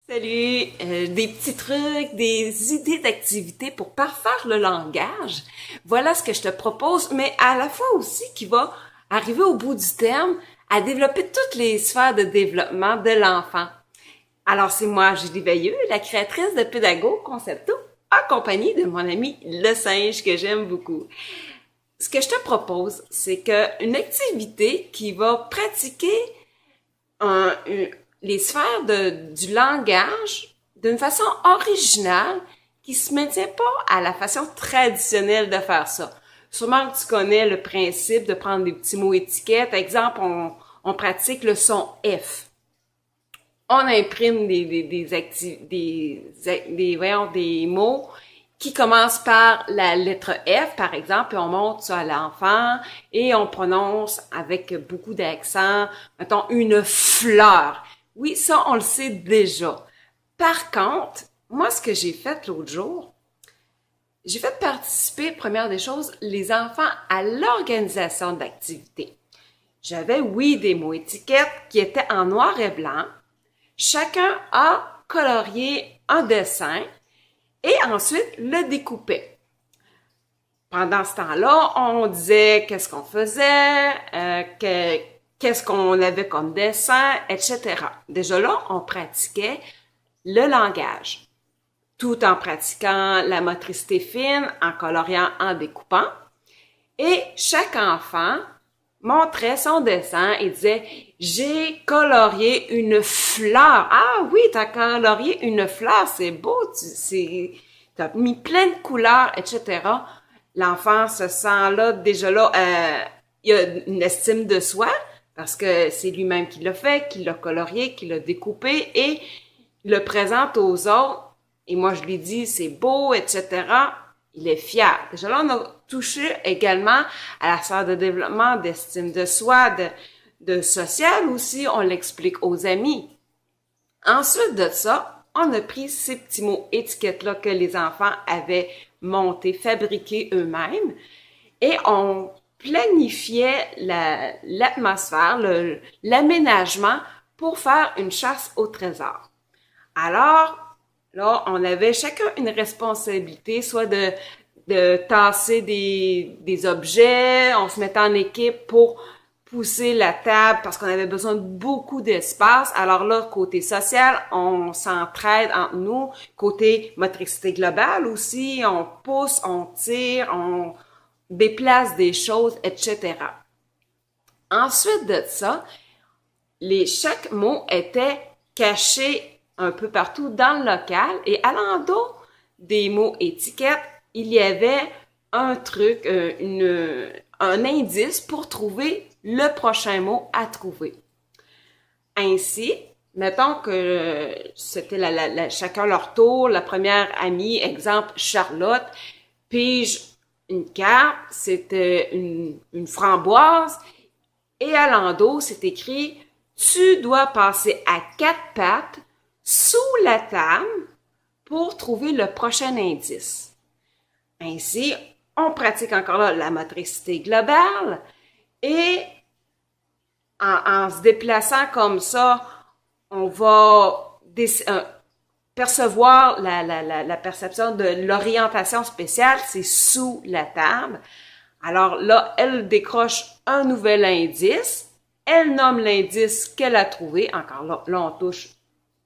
Salut! Des petits trucs, des idées d'activités pour parfaire le langage. Voilà ce que je te propose, mais à la fois aussi qui va arriver au bout du terme à développer toutes les sphères de développement de l'enfant. Alors c'est moi, Julie Veilleux, la créatrice de Pédago Concepto, accompagnée de mon ami le singe que j'aime beaucoup. Ce que je te propose, c'est une activité qui va pratiquer un, les sphères du langage d'une façon originale qui se maintient pas à la façon traditionnelle de faire ça. Sûrement que tu connais le principe de prendre des petits mots étiquettes. Exemple, on pratique le son F. On imprime des mots qui commencent par la lettre F, par exemple, et on montre ça à l'enfant et on prononce avec beaucoup d'accent, mettons, une fleur. Oui, ça, on le sait déjà. Par contre, moi, ce que j'ai fait l'autre jour, j'ai fait participer, première des choses, les enfants à l'organisation d'activités. J'avais, oui, des mots étiquettes qui étaient en noir et blanc. Chacun a colorié un dessin et ensuite le découpait. Pendant ce temps-là, on disait qu'est-ce qu'on faisait, qu'est-ce qu'on avait comme dessin, etc. Déjà là, on pratiquait le langage, tout en pratiquant la motricité fine, en coloriant, en découpant. Et chaque enfant montrait son dessin et disait « J'ai colorié une fleur. »« Ah oui, t'as colorié une fleur, c'est beau, t'as mis plein de couleurs, etc. » L'enfant se sent là, déjà là, il a une estime de soi parce que c'est lui-même qui l'a fait, qui l'a colorié, qui l'a découpé et le présente aux autres. Et moi, je lui dis « C'est beau, etc. » Il est fier. Déjà là, on a touché également à la sphère de développement, d'estime de soi, de social aussi, on l'explique aux amis. Ensuite de ça, on a pris ces petits mots étiquettes-là que les enfants avaient montés, fabriqués eux-mêmes, et on planifiait l'atmosphère, l'aménagement pour faire une chasse au trésor. Alors, là, on avait chacun une responsabilité, soit de tasser des objets, on se mettait en équipe pour pousser la table parce qu'on avait besoin de beaucoup d'espace. Alors là, côté social, on s'entraide entre nous. Côté motricité globale aussi, on pousse, on tire, on déplace des choses, etc. Ensuite de ça, chaque mot était caché un peu partout dans le local et à l'endos des mots étiquettes, il y avait un truc, un indice pour trouver le prochain mot à trouver. Ainsi, mettons que c'était chacun leur tour, la première amie, exemple Charlotte, pige une carte, c'était une framboise et à l'endos, c'est écrit « Tu dois passer à 4 pattes sous la table pour trouver le prochain indice. » Ainsi, on pratique encore là la motricité globale et en se déplaçant comme ça, on va percevoir la perception de l'orientation spéciale, c'est sous la table. Alors là, elle décroche un nouvel indice, elle nomme l'indice qu'elle a trouvé, encore là on touche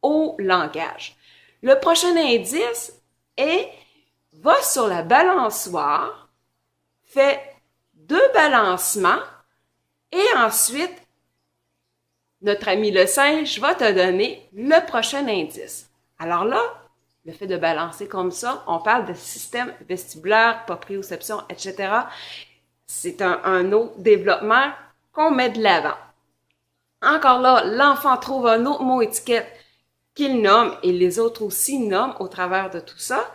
au langage. Le prochain indice va sur la balançoire, fait 2 balancements et ensuite, notre ami le singe va te donner le prochain indice. Alors là, le fait de balancer comme ça, on parle de système vestibulaire, proprioception, etc. C'est un autre développement qu'on met de l'avant. Encore là, l'enfant trouve un autre mot étiquette qu'il nomme et les autres aussi nomment au travers de tout ça.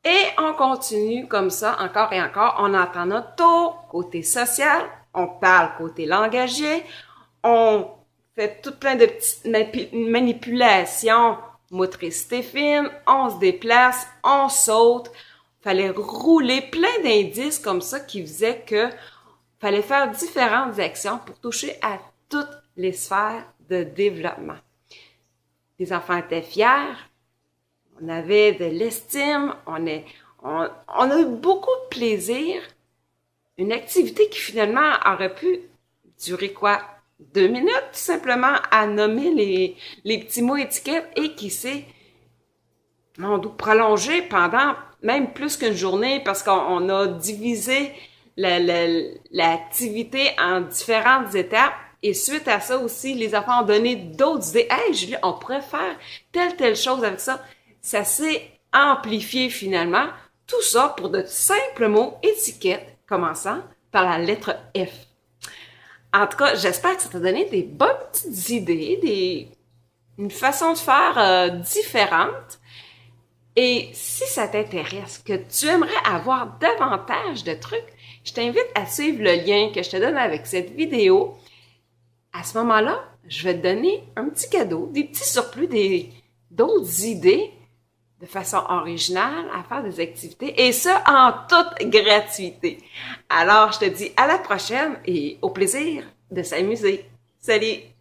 Et on continue comme ça encore et encore. On entend notre tour, côté social, on parle côté langagier, on fait tout plein de petites manipulations, motricité fine, on se déplace, on saute. Fallait rouler plein d'indices comme ça qui faisaient que fallait faire différentes actions pour toucher à toutes les sphères de développement. Les enfants étaient fiers. On avait de l'estime. On a eu beaucoup de plaisir. Une activité qui finalement aurait pu durer quoi? 2 minutes, tout simplement, à nommer les petits mots étiquettes et qui sait, on doit prolonger pendant même plus qu'une journée parce qu'on a divisé l'activité en différentes étapes. Et suite à ça aussi, les enfants ont donné d'autres idées. Hey, Julie, on pourrait faire telle chose avec ça. Ça s'est amplifié finalement. Tout ça pour de simples mots étiquettes commençant par la lettre F. En tout cas, j'espère que ça t'a donné des bonnes petites idées, une façon de faire différente. Et si ça t'intéresse, que tu aimerais avoir davantage de trucs, je t'invite à suivre le lien que je te donne avec cette vidéo. À ce moment-là, je vais te donner un petit cadeau, des petits surplus, d'autres idées de façon originale à faire des activités, et ça en toute gratuité. Alors, je te dis à la prochaine et au plaisir de s'amuser. Salut!